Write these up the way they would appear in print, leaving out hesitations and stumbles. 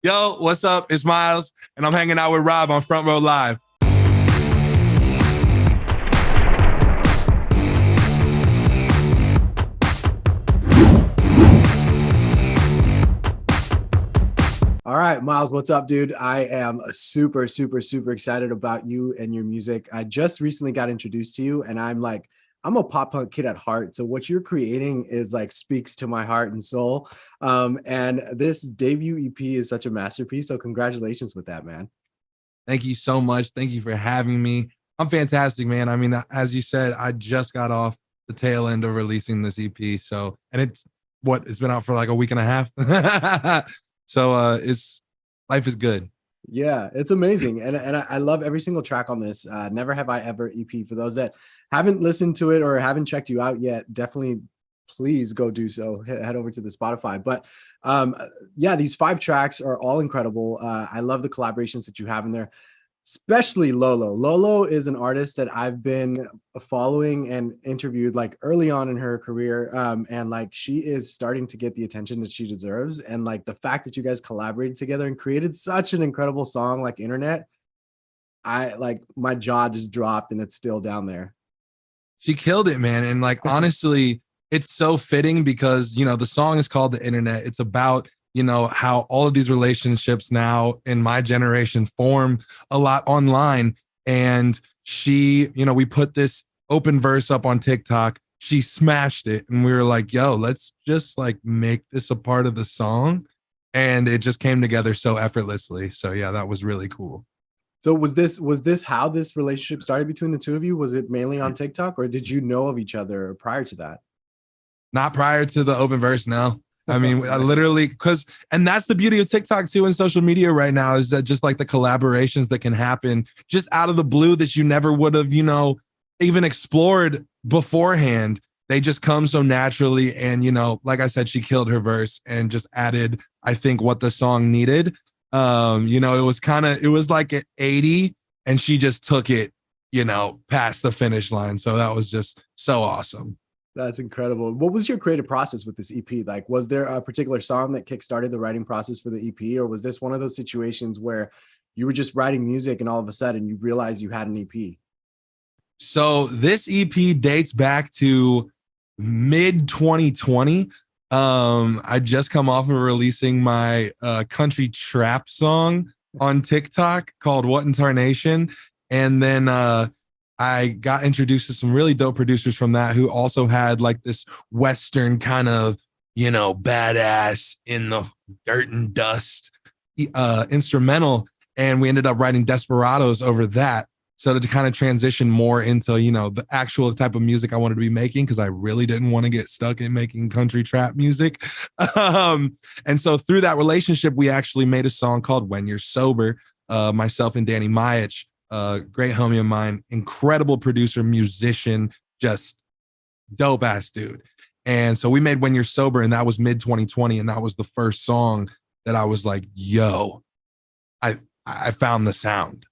Yo, what's up? It's Miles, and I'm hanging out with Rob on Front Row Live. All right, Miles, what's up, dude? I am super excited about you and your music. I just recently got introduced to you, and I'm a pop punk kid at heart. So what you're creating is like speaks to my heart and soul. And this debut EP is such a masterpiece. So congratulations with that, man. Thank you so much. Thank you for having me. I'm fantastic, man. I mean, as you said, I just got off the tail end of releasing this EP. So, and it's been out for like a week and a half. So it's life is good. Yeah, it's amazing. And I love every single track on this. Never Have I Ever EP. For those that haven't listened to it or haven't checked you out yet, definitely please go do so. Head over to the Spotify. But yeah, these 5 tracks are all incredible. I love the collaborations that you have in there, especially Lolo. Lolo is an artist that I've been following and interviewed like early on in her career. And like she is starting to get the attention that she deserves. And like the fact that you guys collaborated together and created such an incredible song like Internet, I like my jaw just dropped and it's still down there. She killed it, man. And like, honestly, it's so fitting because, the song is called The Internet. It's about, how all of these relationships now in my generation form a lot online. And she, we put this open verse up on TikTok. She smashed it. And we were like, yo, let's just like make this a part of the song. And it just came together so effortlessly. So yeah, that was really cool. So was this how this relationship started between the two of you? Was it mainly on TikTok, or did you know of each other prior to that? Not prior to the open verse, no. I mean, I literally, and that's the beauty of TikTok too and social media right now, is that just like the collaborations that can happen just out of the blue that you never would have, even explored beforehand. They just come so naturally. And, like I said, she killed her verse and just added, I think, what the song needed. It was like at 80 and she just took it, past the finish line. So that was just so awesome. That's incredible. What was your creative process with this EP? Like, was there a particular song that kickstarted the writing process for the EP? Or was this one of those situations where you were just writing music and all of a sudden you realized you had an EP? So this EP dates back to mid 2020. I just come off of releasing my country trap song on TikTok called What in Tarnation. And then I got introduced to some really dope producers from that who also had like this Western kind of, badass in the dirt and dust instrumental. And we ended up writing Desperados over that. So to kind of transition more into, the actual type of music I wanted to be making, because I really didn't want to get stuck in making country trap music. And so through that relationship, we actually made a song called When You're Sober, myself and Danny Mayich, great homie of mine, incredible producer, musician, just dope ass dude. And so we made When You're Sober, and that was mid 2020. And that was the first song that I was like, yo, I found the sound.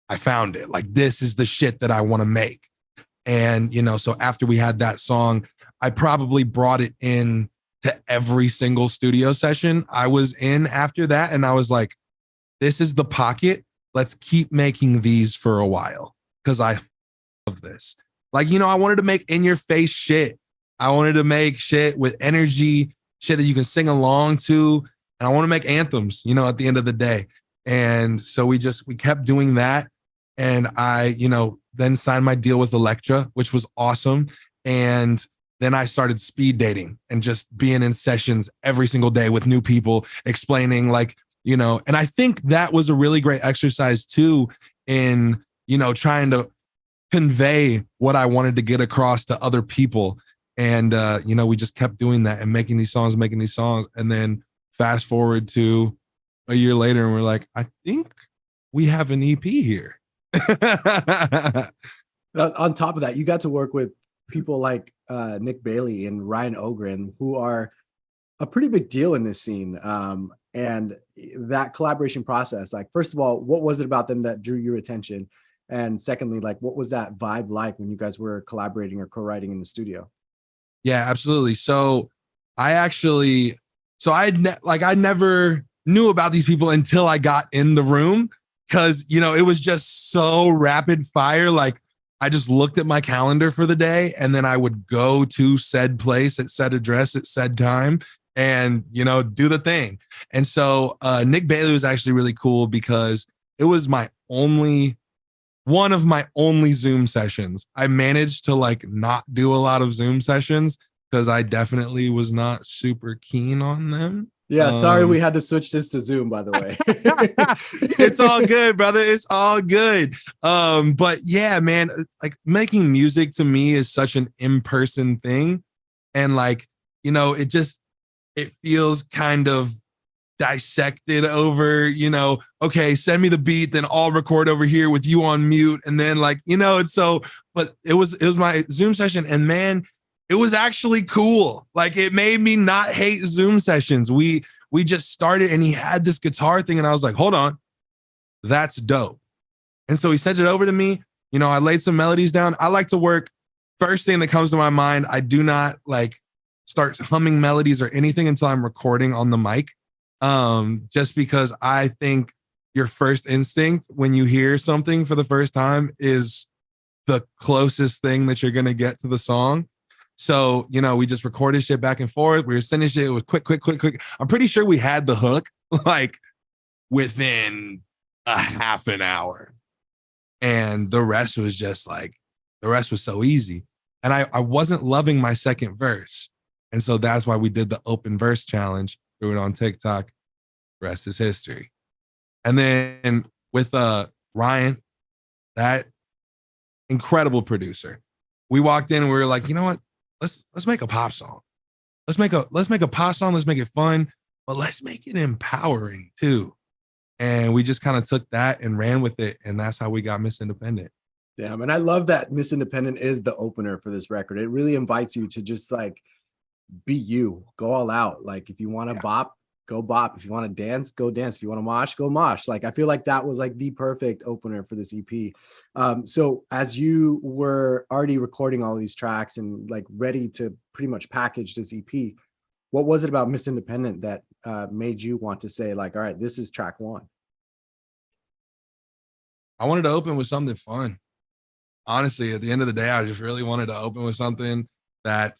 I found it. Like, this is the shit that I want to make. And, so after we had that song, I probably brought it in to every single studio session I was in after that. And I was like, this is the pocket. Let's keep making these for a while, because I love this. Like, I wanted to make in your face shit. I wanted to make shit with energy, shit that you can sing along to. And I want to make anthems, at the end of the day. And so we kept doing that. And I, then signed my deal with Elektra, which was awesome. And then I started speed dating and just being in sessions every single day with new people, explaining like, and I think that was a really great exercise too in, trying to convey what I wanted to get across to other people. And, we just kept doing that and making these songs. And then fast forward to a year later and we're like, I think we have an EP here. On top of that, you got to work with people like Nick Bailey and Ryan Ogren, who are a pretty big deal in this scene. And that collaboration process, like, first of all, what was it about them that drew your attention? And secondly, like, what was that vibe like when you guys were collaborating or co-writing in the studio? Yeah, absolutely. So I never knew about these people until I got in the room, because it was just so rapid fire. Like, I just looked at my calendar for the day, and then I would go to said place at said address at said time and do the thing. And so Nick Bailey was actually really cool, because it was one of my only Zoom sessions. I managed to like not do a lot of Zoom sessions because I definitely was not super keen on them. Yeah, sorry we had to switch this to Zoom, by the way. It's all good, brother. It's all good. But yeah, man, like making music to me is such an in-person thing. And like, it feels kind of dissected over, okay, send me the beat, then I'll record over here with you on mute. And then like, it's so, but it was my Zoom session, and man, it was actually cool. Like, it made me not hate Zoom sessions. We just started, and he had this guitar thing, and I was like, hold on, that's dope. And so he sent it over to me. I laid some melodies down. I like to work first thing that comes to my mind. I do not like start humming melodies or anything until I'm recording on the mic. Just because I think your first instinct when you hear something for the first time is the closest thing that you're going to get to the song. So, we just recorded shit back and forth. We were sending shit. It was quick. I'm pretty sure we had the hook like within a half an hour. And the rest was so easy. And I wasn't loving my second verse. And so that's why we did the open verse challenge, threw it on TikTok. Rest is history. And then with Ryan, that incredible producer, we walked in and we were like, you know what? Let's make a pop song. Let's make a pop song. Let's make it fun, but let's make it empowering too. And we just kind of took that and ran with it. And that's how we got Miss Independent. Damn. And I love that Miss Independent is the opener for this record. It really invites you to just like be you, go all out. Like, if you want to bop, go bop. If you want to dance, go dance. If you want to mosh, go mosh. Like, I feel like that was like the perfect opener for this EP. So as you were already recording all these tracks and like ready to pretty much package this EP, what was it about Miss Independent that made you want to say like, all right, this is track one? I wanted to open with something fun. Honestly, at the end of the day, I just really wanted to open with something that,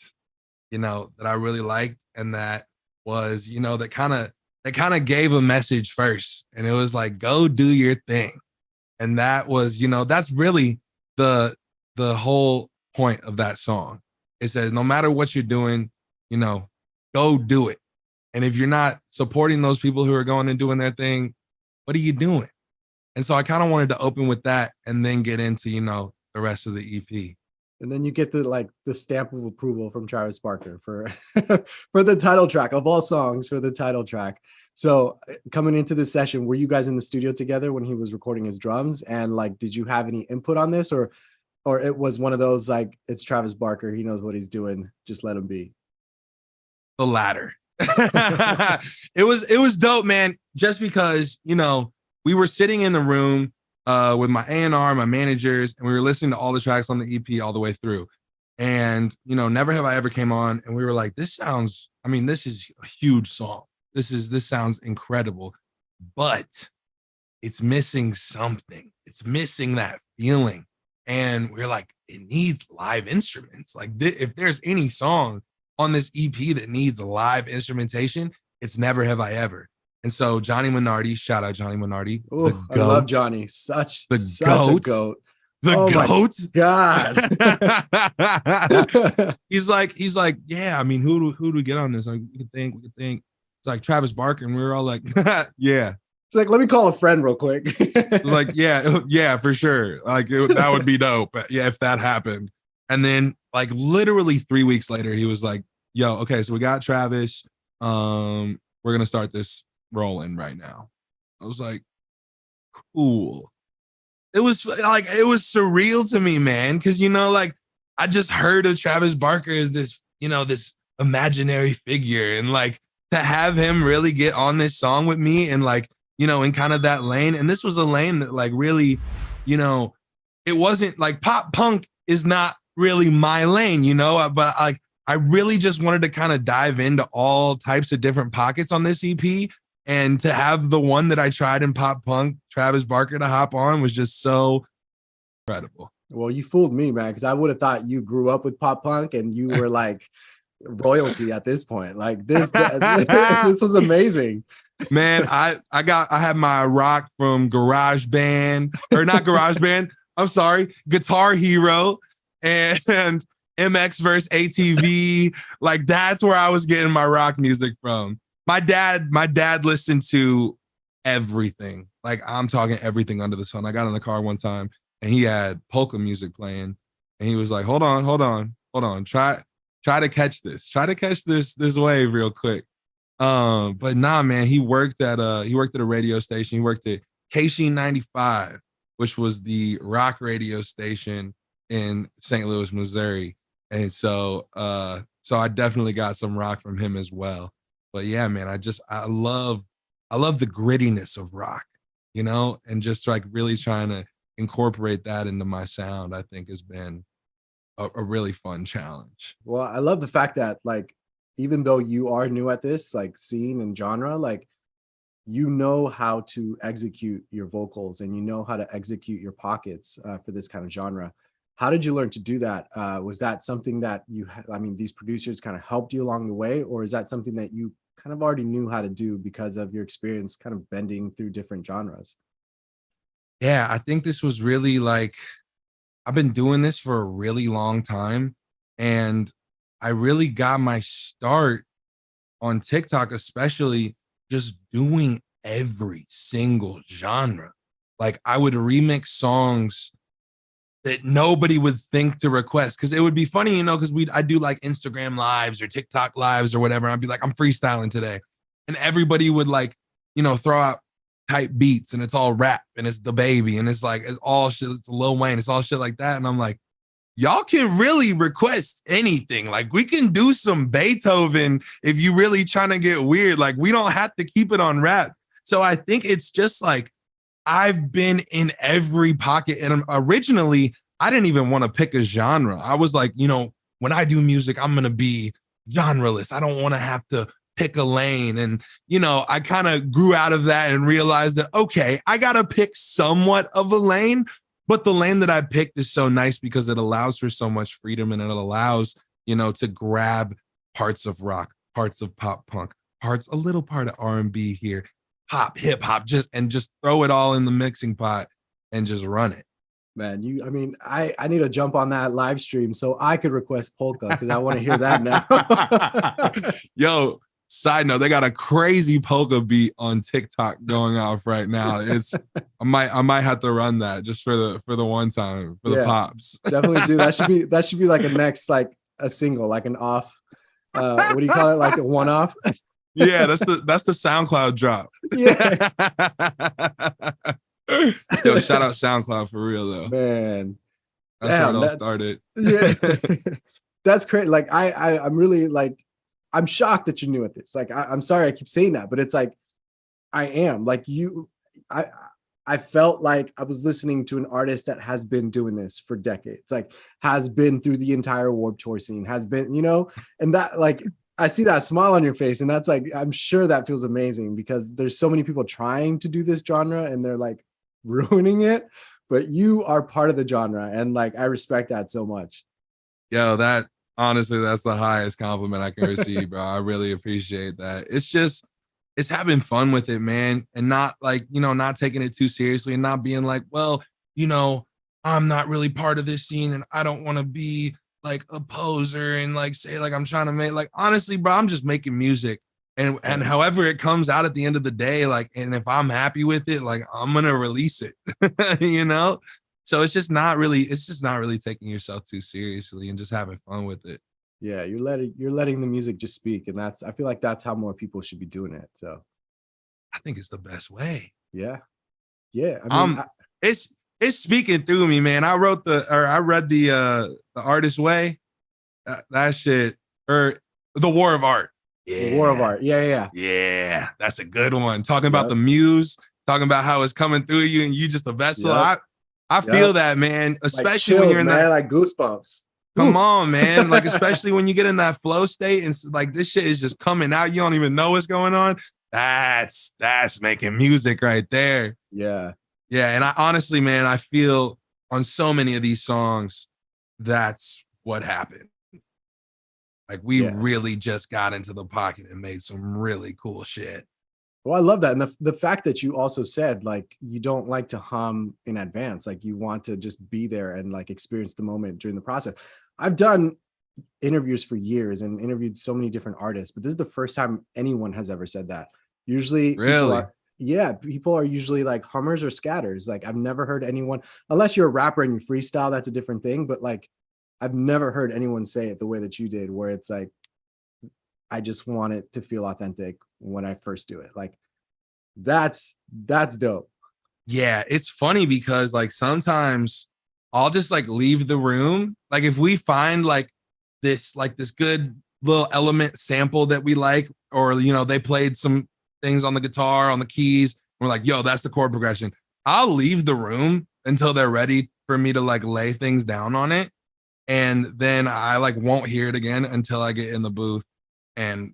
that I really liked, and that was, that kind of gave a message first. And it was like, go do your thing. And that was, that's really the whole point of that song. It says, no matter what you're doing, go do it. And if you're not supporting those people who are going and doing their thing, what are you doing? And so I kind of wanted to open with that and then get into, the rest of the EP. And then you get the stamp of approval from Travis Barker for for the title track of all songs, for the title track. So coming into this session, were you guys in the studio together when he was recording his drums? And like, did you have any input on this, or it was one of those like, it's Travis Barker, he knows what he's doing, just let him be? The latter. It was dope, man. Just because, we were sitting in the room with my A&R, my managers, and we were listening to all the tracks on the EP all the way through. And, Never Have I Ever came on, and we were like, this is a huge song. This sounds incredible, but it's missing something. It's missing that feeling. And we're like, it needs live instruments. Like, if there's any song on this EP that needs live instrumentation, it's Never Have I Ever. And so Johnny Minardi, shout out Johnny Minardi. Ooh, the goat, I love Johnny. Such a goat. The goat. God. he's like, yeah, I mean, who do we get on this? Like, we could think. It's like Travis Barker, and we were all like, yeah. It's like, let me call a friend real quick. It was like, yeah, for sure. Like, that would be dope. Yeah, if that happened. And then like literally 3 weeks later, he was like, yo, okay, so we got Travis. We're gonna start this rolling right now. I was like, cool. It was surreal to me, man, because like I just heard of Travis Barker as this this imaginary figure, and like to have him really get on this song with me, and like in kind of that lane. And this was a lane that like really it wasn't like pop punk is not really my lane, but like I really just wanted to kind of dive into all types of different pockets on this EP. And to have the one that I tried in pop punk, Travis Barker, to hop on was just so incredible. Well, you fooled me, man, because I would have thought you grew up with pop punk and you were like royalty at this point. Like this was amazing. Man, I had my rock from Garage Band, or not Garage Band. I'm sorry, Guitar Hero and MX vs ATV. Like that's where I was getting my rock music from. My dad listened to everything. Like I'm talking everything under the sun. I got in the car one time and he had polka music playing, and he was like, "Hold on, try to catch this. Try to catch this wave real quick." But nah, man, he worked at a radio station. He worked at KC 95, which was the rock radio station in St. Louis, Missouri. And so I definitely got some rock from him as well. But yeah, man, I love the grittiness of rock, and just like really trying to incorporate that into my sound, I think has been a really fun challenge. Well, I love the fact that like even though you are new at this like scene and genre, like you know how to execute your vocals and you know how to execute your pockets for this kind of genre. How did you learn to do that? Was that something that these producers kind of helped you along the way, or is that something that you kind of already knew how to do because of your experience kind of bending through different genres? Yeah, I think this was really like, I've been doing this for a really long time, and I really got my start on TikTok, especially just doing every single genre. Like I would remix songs that nobody would think to request, because it would be funny, because I do like Instagram lives or TikTok lives or whatever. I'd be like, I'm freestyling today, and everybody would like, throw out type beats, and it's all rap, and it's the baby, and it's like it's all shit. It's Lil Wayne, it's all shit like that, and I'm like, y'all can really request anything. Like we can do some Beethoven if you really trying to get weird. Like we don't have to keep it on rap. So I think it's just like I've been in every pocket. And originally, I didn't even want to pick a genre. I was like, when I do music, I'm going to be genreless. I don't want to have to pick a lane. And, I kind of grew out of that and realized that, okay, I got to pick somewhat of a lane. But the lane that I picked is so nice because it allows for so much freedom, and it allows, to grab parts of rock, parts of pop punk, a little part of R&B here, pop, hip hop, just throw it all in the mixing pot and just run it. Man, I need to jump on that live stream so I could request polka because I want to hear that now. Yo, side note, they got a crazy polka beat on TikTok going off right now. I might have to run that just for the one time for the pops. Definitely do. That should be like a next, like a single, like an off. What do you call it? Like a one off? Yeah, that's the SoundCloud drop. Yeah. Yo, shout out SoundCloud for real though. Man. That's where it all started. Yeah. That's great. Like I'm really like, I'm shocked that you're new at this. Like, I'm sorry I keep saying that, but it's like, I am like I felt like I was listening to an artist that has been doing this for decades, like has been through the entire Warped Tour scene, has been, and that like, I see that smile on your face, and that's like, I'm sure that feels amazing because there's so many people trying to do this genre and they're like ruining it, but you are part of the genre. And like, I respect that so much. Yo, honestly, that's the highest compliment I can receive, bro. I really appreciate that. It's having fun with it, man. And not like, not taking it too seriously and not being like, well, I'm not really part of this scene and I don't want to be like a poser and like say like I'm trying to make, like, honestly, bro, I'm just making music. And however it comes out at the end of the day, like, and if I'm happy with it, like I'm gonna release it, So it's just not really taking yourself too seriously and just having fun with it. Yeah, you're letting the music just speak, and I feel like that's how more people should be doing it. So I think it's the best way. Yeah. Yeah. It's speaking through me, man. I read the Artist's Way. That shit, or The War of Art. Yeah. The War of Art. Yeah. Yeah. That's a good one. Talking about the muse, talking about how it's coming through you and you just a vessel. I feel that, man, especially like chills, when you're in that, like goosebumps. Come on, man. Like, especially when you get in that flow state and like this shit is just coming out. You don't even know what's going on. that's making music right there. Yeah. Yeah, and I honestly, man, I feel on so many of these songs, that's what happened. Like we Yeah. really just got into the pocket and made some really cool shit. Well, I love that. And the fact that you also said like you don't like to hum in advance, like you want to just be there and like experience the moment during the process. I've done interviews for years and interviewed so many different artists, but this is the first time anyone has ever said that. Usually people Really? are, yeah, people are usually like hummers or scatters. Like I've never heard anyone, unless you're a rapper and you freestyle, that's a different thing. But like I've never heard anyone say it the way that you did, where it's like, I just want it to feel authentic when I first do it. Like that's dope. Yeah, it's funny because like sometimes I'll just like leave the room. Like if we find like this good little element sample that we like, or they played some things on the guitar, on the keys, we're like, yo, that's the chord progression. I'll leave the room until they're ready for me to like lay things down on it. And then I like won't hear it again until I get in the booth and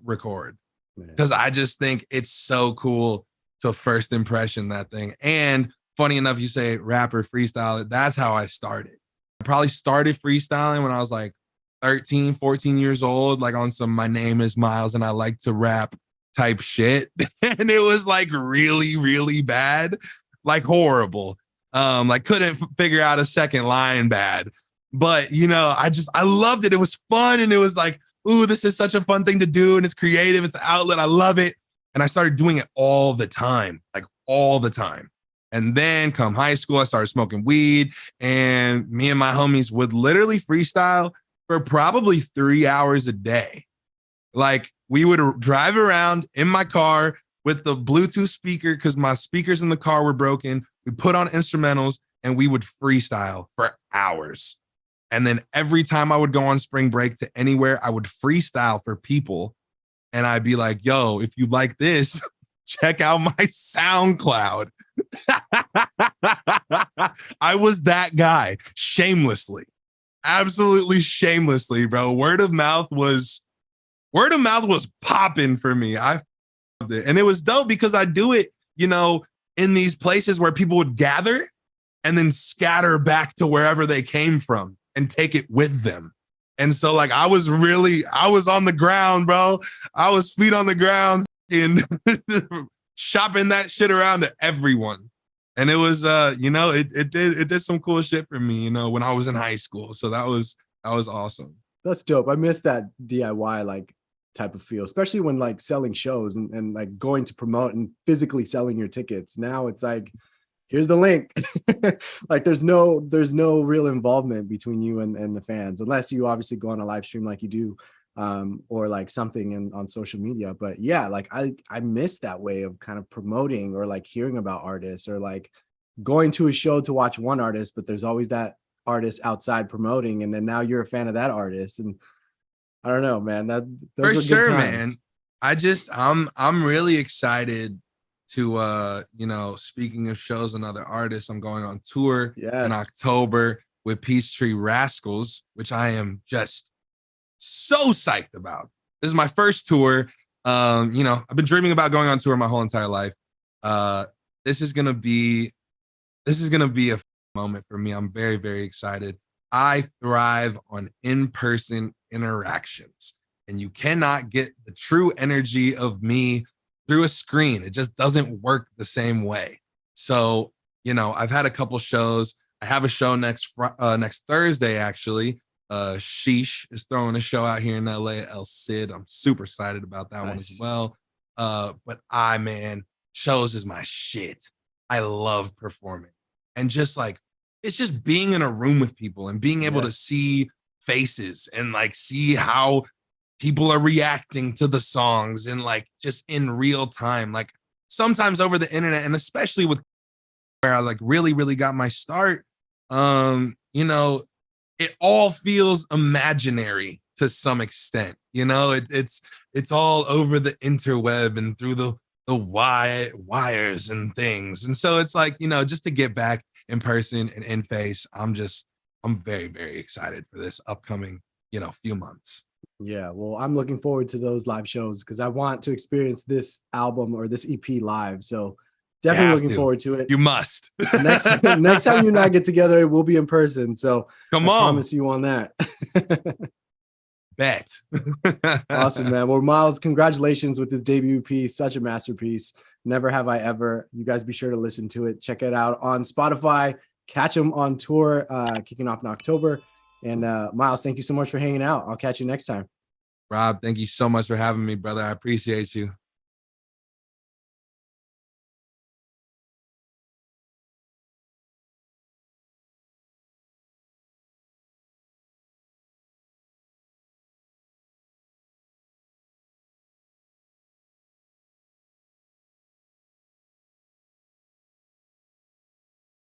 record. Man. Because I just think it's so cool to first impression that thing. And funny enough, you say rapper freestyle. That's how I started. I probably started freestyling when I was like 13, 14 years old, like on some My Name is Miles and I like to rap type shit. And it was like really, really bad, like horrible. Like couldn't figure out a second line bad. But I loved it. It was fun and it was like, ooh, this is such a fun thing to do and it's creative, it's an outlet. I love it. And I started doing it all the time, like all the time. And then come high school, I started smoking weed and me and my homies would literally freestyle for probably 3 hours a day. Like we would drive around in my car with the Bluetooth speaker because my speakers in the car were broken. We put on instrumentals and we would freestyle for hours. And then every time I would go on spring break to anywhere, I would freestyle for people. And I'd be like, yo, if you like this, check out my SoundCloud. I was that guy, shamelessly, absolutely shamelessly, bro. Word of mouth was popping for me. I loved it. And it was dope because I do it, in these places where people would gather and then scatter back to wherever they came from and take it with them. And so like I was on the ground, bro. I was feet on the ground and shopping that shit around to everyone. And it was it did some cool shit for me, when I was in high school. So that was awesome. That's dope. I miss that DIY like type of feel, especially when like selling shows and like going to promote and physically selling your tickets. Now it's like, here's the link. Like there's no real involvement between you and the fans, unless you obviously go on a live stream like you do, or like something on social media. But yeah, like I miss that way of kind of promoting or like hearing about artists or like going to a show to watch one artist, but there's always that artist outside promoting, and then now you're a fan of that artist. And I don't know, man, those For were good sure, man. times. I'm really excited to speaking of shows and other artists, I'm going on tour in Yes. October with Peachtree Rascals, which I am just so psyched about. This is my first tour. I've been dreaming about going on tour my whole entire life. Uh this is gonna be a moment for me. I'm very, very excited. I thrive on in-person interactions, and you cannot get the true energy of me through a screen. It just doesn't work the same way. So, I've had a couple shows. I have a show next Thursday, actually. Sheesh is throwing a show out here in LA, El Cid. I'm super excited about that one as Nice. well. But man, shows is my shit. I love performing. And just like, it's just being in a room with people and being able to Yes. see faces and like see how people are reacting to the songs and like just in real time. Like sometimes over the internet, and especially with where I like really, really got my start, it all feels imaginary to some extent. It's all over the interweb and through the wires and things. And so it's like, just to get back in person and in face, I'm very, very excited for this upcoming, few months. Yeah, well, I'm looking forward to those live shows because I want to experience this album or this EP live. So You definitely have looking to. forward to it. You must. Next time you and I get together, it will be in person. So I Come on. promise you on that. Bet. Awesome, man. Well, Miles, congratulations with this debut piece. Such a masterpiece. Never Have I Ever. You guys be sure to listen to it. Check it out on Spotify. Catch them on tour, kicking off in October. And Miles, thank you so much for hanging out. I'll catch you next time. Rob, thank you so much for having me, brother. I appreciate you.